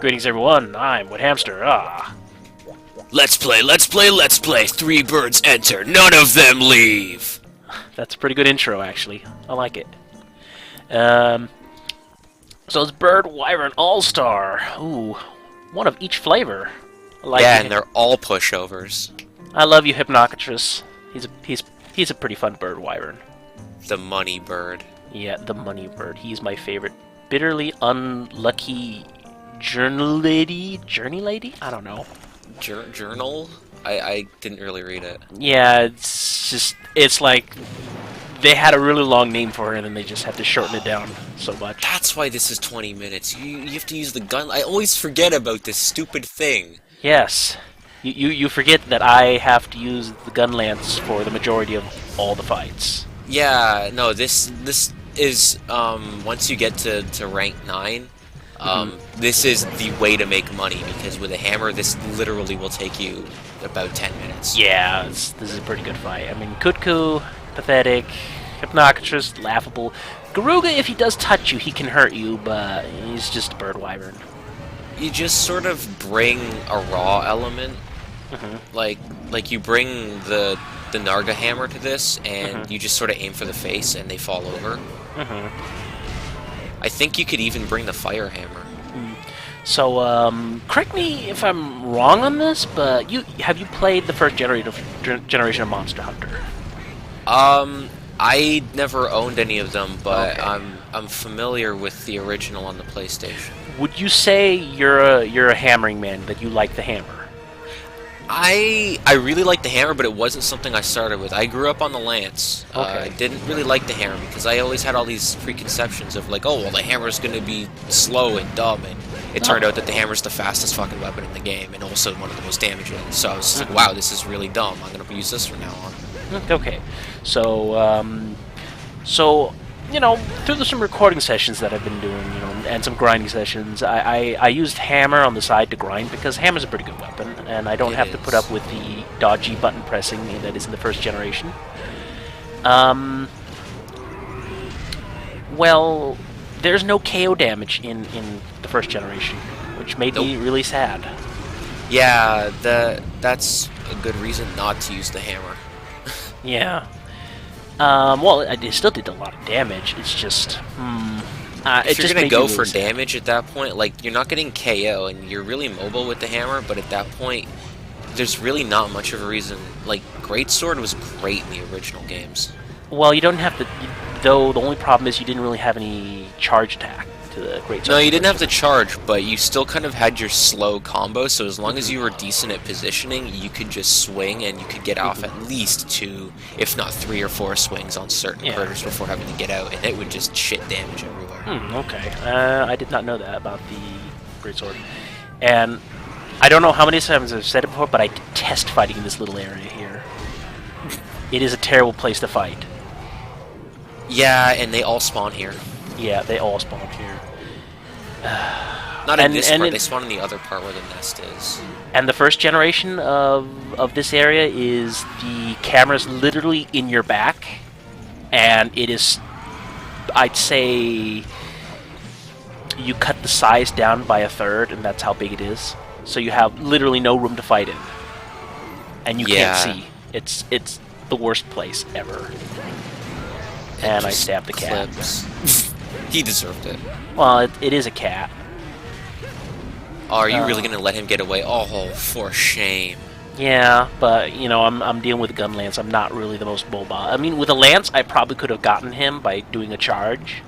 Greetings, everyone. I'm Woodhamster. Let's play, let's play, let's play. 3 birds enter, none of them leave. That's a pretty good intro, actually. I like it. So it's Bird Wyvern All-Star. Ooh, one of each flavor. I like Yeah, it. and they're all pushovers. I love you, Hypnocatrus. He's a pretty fun bird wyvern. The money bird. Yeah, the money bird. He's my favorite. Bitterly unlucky journey lady. I don't know. Journal? I didn't really read it. Yeah, it's like they had a really long name for her and then they just had to shorten it down so much. That's why this is 20 minutes. You have to use the gun. I always forget about this stupid thing. Yes. You forget that I have to use the gun lance for the majority of all the fights. Yeah, no, this is, once you get to rank 9, this is the way to make money, because with a hammer, this literally will take you about 10 minutes. Yeah, this is a pretty good fight. I mean, Kutku, pathetic, Hypnocatrus, laughable. Garuga, if he does touch you, he can hurt you, but he's just a bird wyvern. You just sort of bring a raw element. Like you bring the Narga hammer to this, and you just sort of aim for the face, and they fall over. I think you could even bring the fire hammer. So, correct me if I'm wrong on this, but have you played the first generation of Monster Hunter? I never owned any of them, but Okay. I'm familiar with the original on the PlayStation. Would you say you're a hammering man, that you like the hammer? I really liked the hammer, but it wasn't something I started with. I grew up on the lance. I didn't really like the hammer because I always had all these preconceptions of like, oh, well, the hammer's going to be slow and dumb, and it turned out that the hammer's the fastest fucking weapon in the game, and also one of the most damaging. So I was just like, wow, this is really dumb. I'm going to use this from now on. Okay, so you know, through some recording sessions that I've been doing, you know, and some grinding sessions, I used hammer on the side to grind because hammer's a pretty good weapon, and I don't have to put up with the dodgy button pressing that is in the first generation. Well, there's no KO damage in the first generation, which made me really sad. Yeah, that's a good reason not to use the hammer. Yeah. Well, it still did a lot of damage. It's just, If you're gonna go for damage at that point, like, you're not getting KO, and you're really mobile with the hammer, but at that point, there's really not much of a reason. Like, Greatsword was great in the original games. Well, you don't have to, though the only problem is you didn't really have any charge attack to the Greatsword. No, you didn't have to charge, but you still kind of had your slow combo, so as long as you were decent at positioning, you could just swing, and you could get off at least 2, if not 3 or 4 swings on certain critters before having to get out, and it would just shit damage everywhere. Okay. I did not know that about the Greatsword. And I don't know how many times I've said it before, but I detest fighting in this little area here. It is a terrible place to fight. Yeah, and they all spawn here. Yeah, they all spawn here. Not in this part, they spawn in the other part where the nest is. And the first generation of this area is the camera's literally in your back, and it is, I'd say, you cut the size down by 1/3, and that's how big it is. So you have literally no room to fight in, and you can't see. It's the worst place ever. And I stabbed the cat. He deserved it. Well, it is a cat. Oh, are you really gonna let him get away? Oh, for shame. Yeah, but you know, I'm dealing with a gun lance. I'm not really the most mobile. I mean, with a lance, I probably could have gotten him by doing a charge.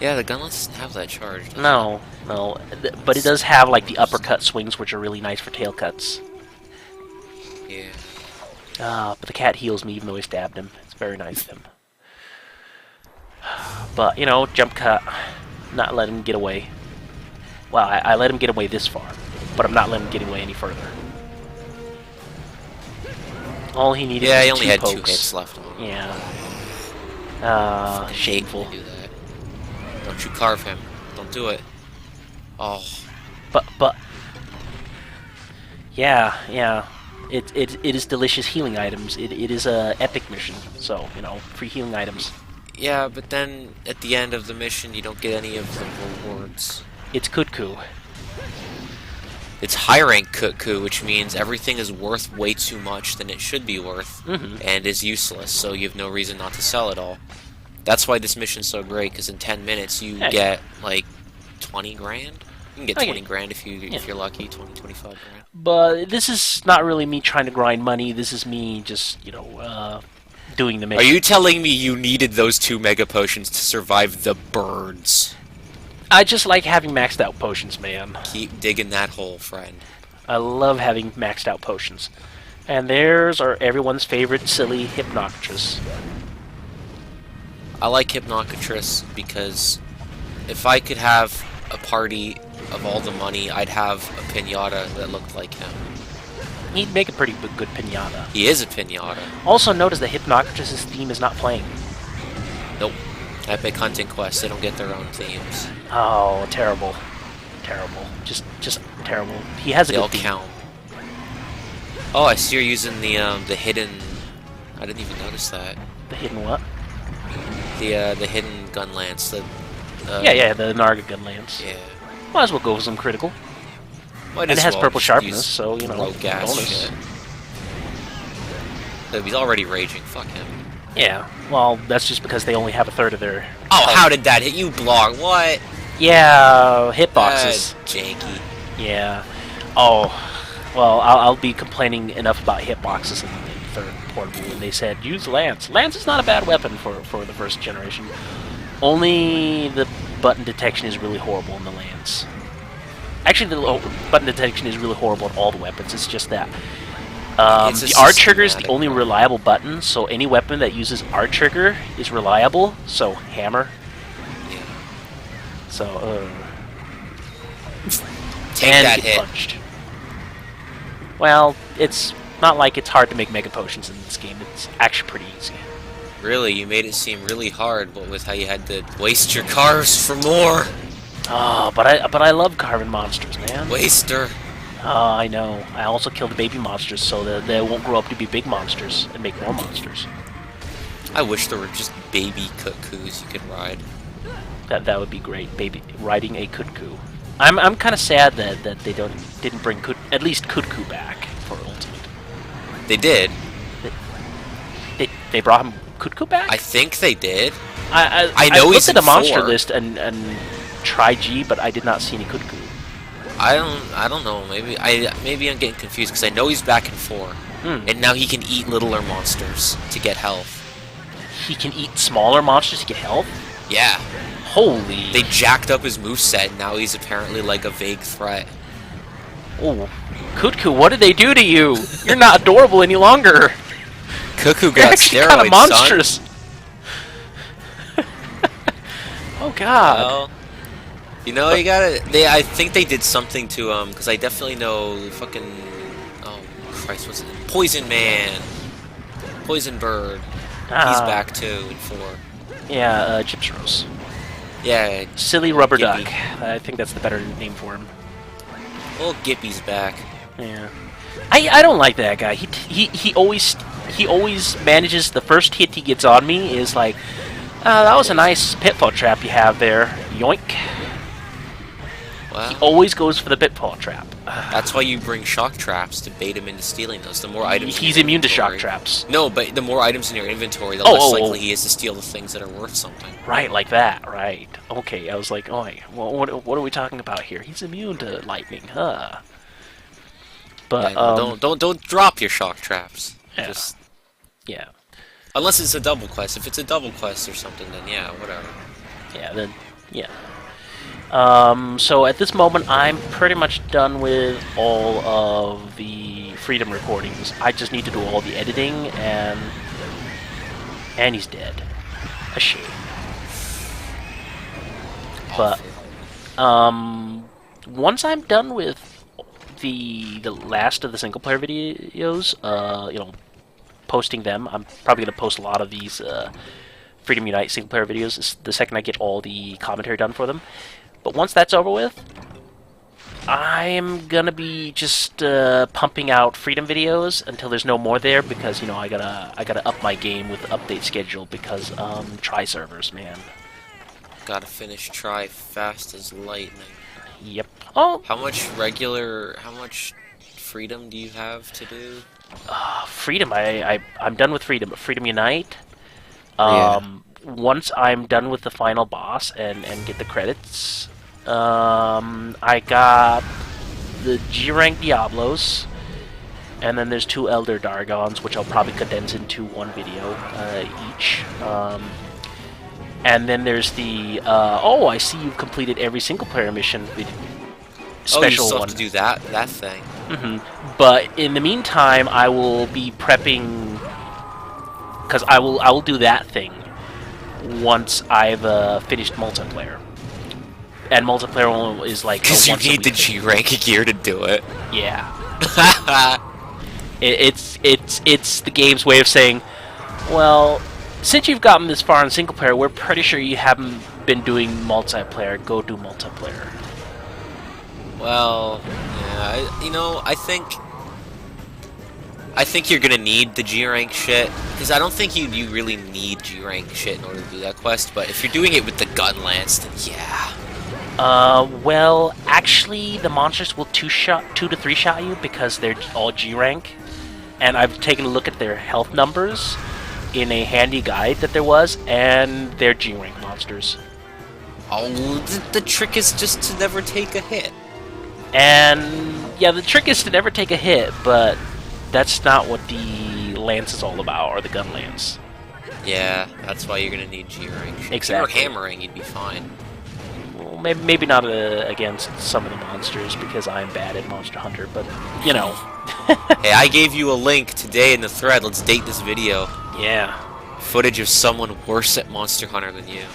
Yeah, the gun lance doesn't have that charge. No, but it does have like the uppercut swings, which are really nice for tail cuts. Yeah. But the cat heals me even though I stabbed him. It's very nice of him. But you know, jump cut, not let him get away. Well, I let him get away this far, but I'm not letting him get away any further. All he needed was he only had pokes. 2 hits left on him. Yeah. Shameful. Do that. Don't you carve him. Don't do it. Oh. But. Yeah. It is delicious healing items. It is a epic mission, so you know, free healing items. Yeah, but then at the end of the mission, you don't get any of the rewards. It's Kutku. It's high rank Kut-Ku, which means everything is worth way too much than it should be worth, and is useless, so you have no reason not to sell it all. That's why this mission's so great, because in 10 minutes you get, like, 20 grand? You can get 20 grand if you're lucky, 20, 25 grand. But this is not really me trying to grind money, this is me just, you know, doing the mission. Are you telling me you needed those 2 Mega Potions to survive the birds? I just like having maxed out potions, man. Keep digging that hole, friend. I love having maxed out potions. And there's our everyone's favorite silly Hypnoctris. I like Hypnoctris because if I could have a party of all the money, I'd have a pinata that looked like him. He'd make a pretty good pinata. He is a pinata. Also notice that Hypnoctris' theme is not playing. Nope. Epic Hunting Quest, they don't get their own themes. Oh, terrible. Terrible. Just terrible. He has a They all good theme. count. Oh, I see you're using the hidden... I didn't even notice that. The hidden what? The hidden gun lance. Yeah, the Narga gun lance. Yeah. Might as well go with some critical. Might And it as has well purple just sharpness, use so, you know, rogue gas bonus. shit. So he's already raging. Fuck him. Yeah, well, that's just because they only have a third of their... Oh, health. how did that hit you, Blarg? What? Yeah, hitboxes. Janky. Yeah. Oh, well, I'll be complaining enough about hitboxes in the third portable when they said, use Lance. Lance is not a bad weapon for the first generation. Only the button detection is really horrible in the Lance. Actually, the button detection is really horrible in all the weapons. It's just that the R trigger is the only reliable button, so any weapon that uses R trigger is reliable. So hammer. Yeah. So Take and that get hit. punched. Well, it's not like it's hard to make Mega Potions in this game. It's actually pretty easy. Really, you made it seem really hard, but with how you had to waste your cars for more. Oh, but I love carving monsters, man. Waster. I know. I also kill the baby monsters so that they won't grow up to be big monsters and make more monsters. I wish there were just baby Kut-Kus you could ride. That would be great. Baby riding a Kut-Ku. I'm kind of sad that they didn't bring at least Kut-Ku back for Ultimate. They did. They brought him Kut-Ku back? I think they did. I know looked he's at the in monster 4. list and tried G, but I did not see any Kut-Ku. I don't know. Maybe I'm getting confused because I know he's back in 4, and now he can eat littler monsters to get health. He can eat smaller monsters to get health? Yeah. Holy. They jacked up his moveset, and now he's apparently like a vague threat. Oh, Kut-Ku, what did they do to you? You're not adorable any longer. Kut-Ku You're got actually steroids, kind of son. monstrous. Oh God. Well, you know, you gotta. I think they did something to him because I definitely know fucking. Oh Christ, what's it? Poison Man, Poison Bird. He's back too in 4. Yeah, Chips Rose. Yeah, Silly Rubber Gippy. Duck. I think that's the better name for him. Old Gippy's back. Yeah. I don't like that guy. He always manages, the first hit he gets on me is like, that was a nice pitfall trap you have there. Yoink. Well, He always goes for the pitfall trap. that's why you bring shock traps to bait him into stealing those. The more items in He's your immune to shock inventory- traps. No, but the more items in your inventory, the Oh, less oh, likely oh. he is to steal the things that are worth something. Right, like that, right. Okay, I was like, oh, well, what are we talking about here? He's immune to lightning, huh? But, Yeah, no, don't drop your shock traps. Yeah. Just yeah. unless it's a double quest. If it's a double quest or something, then yeah, whatever. Yeah, then, yeah. So at this moment, I'm pretty much done with all of the Freedom recordings. I just need to do all the editing, and he's dead. A shame. But, once I'm done with the last of the single-player videos, you know, posting them, I'm probably going to post a lot of these, Freedom Unite single-player videos the second I get all the commentary done for them. But once that's over with, I'm gonna be just pumping out Freedom videos until there's no more there, because, you know, I gotta up my game with the update schedule, because try servers, man. Gotta finish try fast as lightning. Yep. Oh, How much freedom do you have to do? Freedom. I'm done with Freedom. Freedom Unite. Yeah. Once I'm done with the final boss and get the credits, I got the G rank Diablos, and then there's 2 Elder Dargons, which I'll probably condense into one video each. And then there's the oh, I see you've completed every single player mission Oh, you special still one. have to do that thing. But in the meantime, I will be prepping because I will do that thing once I've finished multiplayer. And multiplayer is like Because you once a need the week thing. G rank gear to do it. Yeah. It's the game's way of saying, well, since you've gotten this far in single player, we're pretty sure you haven't been doing multiplayer. Go do multiplayer. Well, yeah, I think you're gonna need the G rank shit because I don't think you really need G rank shit in order to do that quest. But if you're doing it with the gun lance, then yeah. Well, actually, the monsters will 2 to 3 shot you because they're all G rank, and I've taken a look at their health numbers in a handy guide that there was, and they're G rank monsters. Oh, the trick is just to never take a hit. And yeah, the trick is to never take a hit, but that's not what the lance is all about, or the gun lance. Yeah, that's why you're gonna need G rank. Exactly. If you were hammering, you'd be fine. Well, maybe not against some of the monsters because I'm bad at Monster Hunter, but you know. Hey, I gave you a link today in the thread. Let's date this video. Yeah. Footage of someone worse at Monster Hunter than you.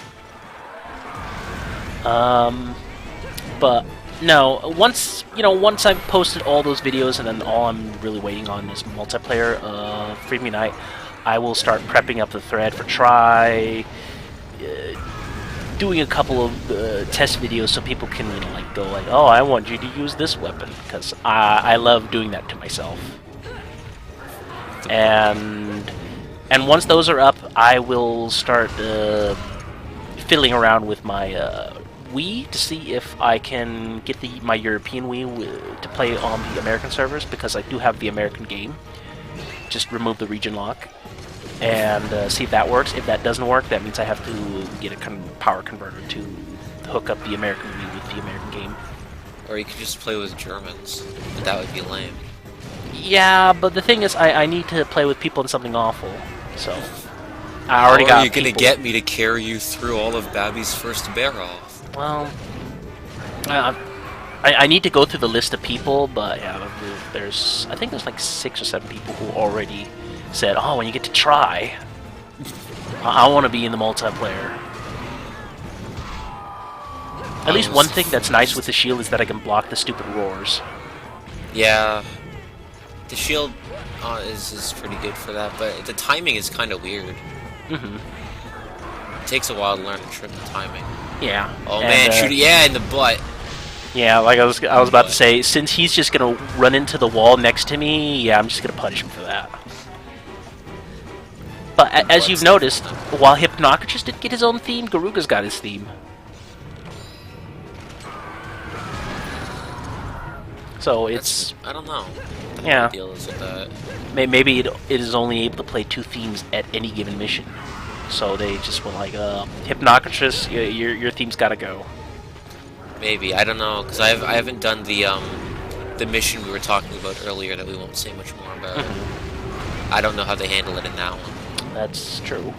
But no, once I've posted all those videos, and then all I'm really waiting on is multiplayer of Freedom Unite, I will start prepping up the thread for try, doing a couple of test videos so people can go like, oh, I want you to use this weapon because I love doing that to myself. And once those are up, I will start fiddling around with my Wii to see if I can get my European Wii to play on the American servers, because I do have the American game. Just remove the region lock and see if that works. If that doesn't work, that means I have to get a power converter to hook up the American Wii with the American game. Or you could just play with Germans, but that would be lame. Yeah, but the thing is, I need to play with people in something awful, so I already got How are you gonna people. get me to carry you through all of Babby's first barrel? Well, I need to go through the list of people, but yeah, I think there's like 6 or 7 people who already said, oh, when you get to try, I want to be in the multiplayer. At least one thing that's nice with the shield is that I can block the stupid roars. Yeah, the shield is pretty good for that, but the timing is kind of weird. It takes a while to learn to trim the timing. Yeah. Oh man, shoot it! Yeah, in the butt. Yeah, like I was about to say, since he's just gonna run into the wall next to me, yeah, I'm just gonna punish him for that. But as you've noticed, while Hypnocritus did get his own theme, Garuga's got his theme. So it's... I don't know. Yeah. The deal is with that. Maybe it is only able to play 2 themes at any given mission. So they just went like, Hypnocritus, your theme's gotta go. Maybe, I don't know, because I haven't done the mission we were talking about earlier that we won't say much more about. I don't know how they handle it in that one. That's true.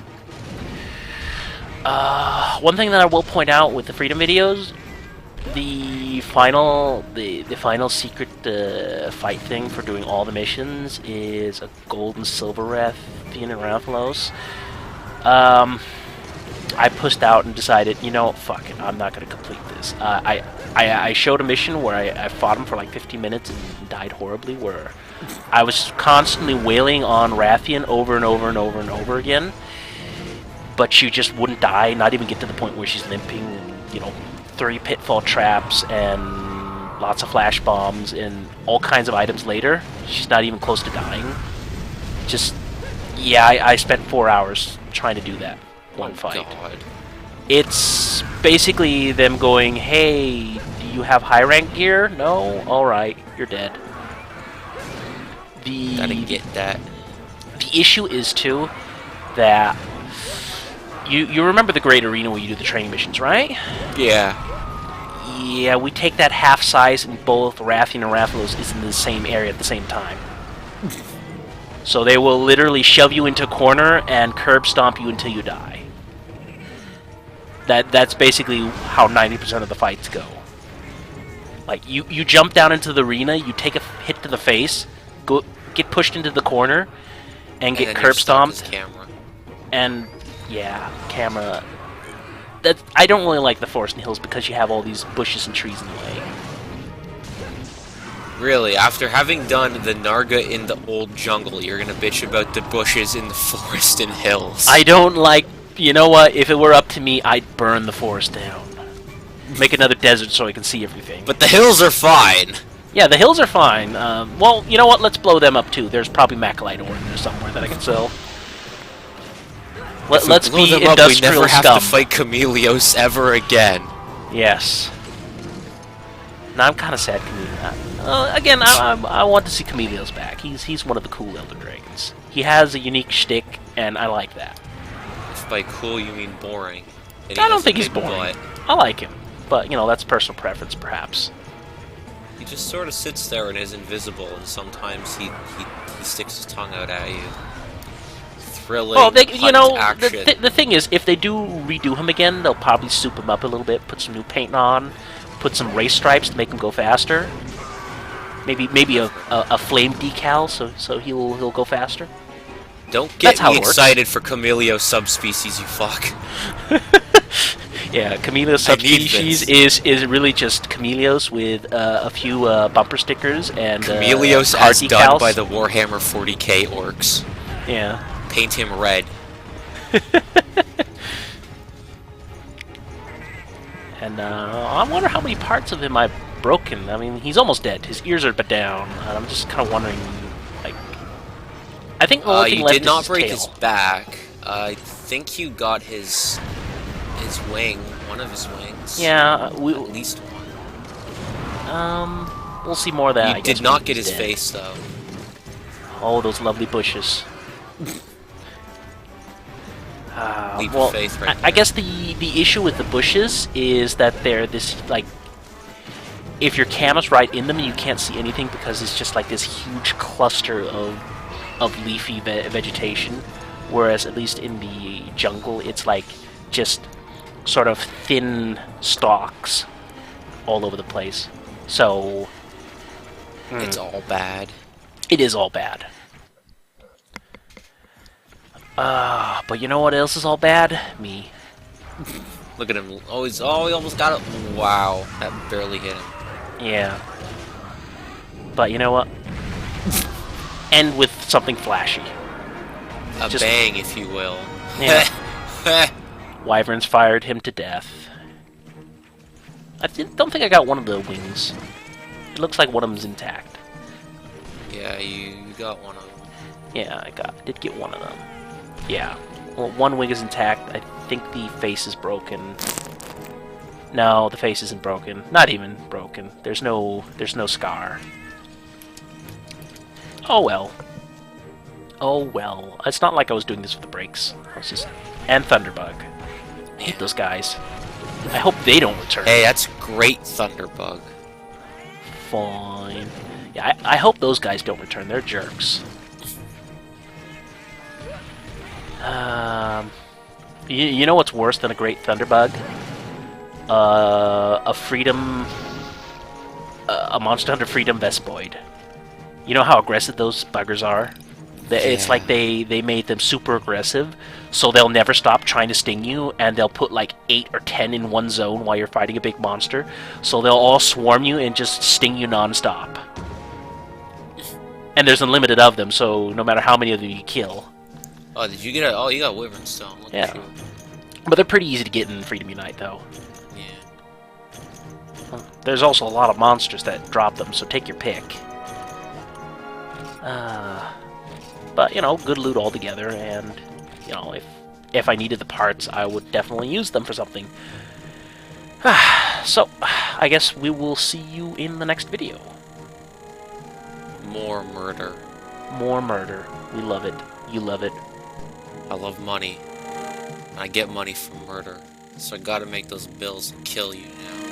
One thing that I will point out with the Freedom videos, the final secret fight thing for doing all the missions is a gold and silver Rathian and Rathalos. I pushed out and decided, fuck it, I'm not going to complete this. I showed a mission where I fought him for like 15 minutes and died horribly, where I was constantly wailing on Rathian over and over and over and over again, but she just wouldn't die, not even get to the point where she's limping, and, 3 pitfall traps and lots of flash bombs and all kinds of items later. She's not even close to dying. I spent 4 hours trying to do that one fight. God. It's basically them going, hey, do you have high rank gear? No? Alright, you're dead. I didn't get that. The issue is, too, that you remember the Great Arena where you do the training missions, right? Yeah. Yeah, we take that half size and both Rathian and Rathalos is in the same area at the same time. So they will literally shove you into a corner and curb stomp you until you die. That's basically how 90% of the fights go. Like, you jump down into the arena, you take a hit to the face, get pushed into the corner, and get curb stomped. And yeah, camera. I don't really like the Forest and Hills because you have all these bushes and trees in the way. Really, after having done the Narga in the old jungle, you're gonna bitch about the bushes in the Forest and Hills. I don't like... You know what? If it were up to me, I'd burn the forest down. Make another desert so I can see everything. But the hills are fine! Yeah, the hills are fine. Well, you know what? Let's blow them up, too. There's probably Macalite ore in there somewhere that I can sell. Let's be them industrial up, we never have scum. to fight Chameleos ever again. Yes. Now I'm kind of sad again, I want to see Chameleos back. He's one of the cool Elder Dragons. He has a unique shtick, and I like that. If by cool you mean boring. I don't think he's boring. I like him. But, you know, that's personal preference, perhaps. He just sort of sits there and is invisible, and sometimes he sticks his tongue out at you. Thrilling, well, you know, action. the thing is, if they do redo him again, they'll probably soup him up a little bit, put some new paint on, put some race stripes to make him go faster. Maybe a flame decal, so he'll go faster. Don't get me excited for Cameleo subspecies, you fuck. Yeah, Cameleo subspecies is really just Chameleos with a few bumper stickers and Chameleos card as decals. done by the Warhammer 40k orcs. Yeah. Paint him red. And I wonder how many parts of him I've broken. I mean, he's almost dead. His ears are down. And I'm just kind of wondering, like, I think the only thing you left did not is break his his back. I think you got his wing, one of his wings. Yeah, at least one. We'll see more of that. You did not get his face, though. Oh, those lovely bushes. Leap well, of faith right I guess the issue with the bushes is that they're this, like, if your camera's right in them, you can't see anything because it's just like this huge cluster of leafy vegetation, whereas at least in the jungle, it's like just sort of thin stalks all over the place. So it's all bad. It is all bad. But you know what else is all bad? Me. Look at him. Oh, he almost got it. Wow, that barely hit him. Yeah. But you know what? End with something flashy. A bang, if you will. Yeah. Wyverns fired him to death. I don't think I got one of the wings. It looks like one of them's intact. Yeah, you got one of them. Yeah, I did get one of them. Yeah. Well, one wing is intact. I think the face is broken. No, the face isn't broken. Not even broken. There's no scar. Oh well. Oh well. It's not like I was doing this for the breaks. I was just... And Thunderbug. I hate those guys. I hope they don't return. Hey, that's great, Thunderbug. Fine. Yeah, I hope those guys don't return. They're jerks. You know what's worse than a great Thunderbug? A Monster Hunter Freedom Vespoid. You know how aggressive those buggers are? It's like they made them super aggressive, so they'll never stop trying to sting you, and they'll put like 8 or 10 in one zone while you're fighting a big monster, so they'll all swarm you and just sting you non-stop. And there's unlimited of them, so no matter how many of them you kill. Oh, did you get a... Oh, you got Wyvern Stone. Look Yeah. But they're pretty easy to get in Freedom Unite, though. Yeah. There's also a lot of monsters that drop them, so take your pick. But, you know, good loot altogether, and, you know, if I needed the parts, I would definitely use them for something. So, I guess we will see you in the next video. More murder. More murder. We love it. You love it. I love money. I get money from murder. So I gotta make those bills and kill you now.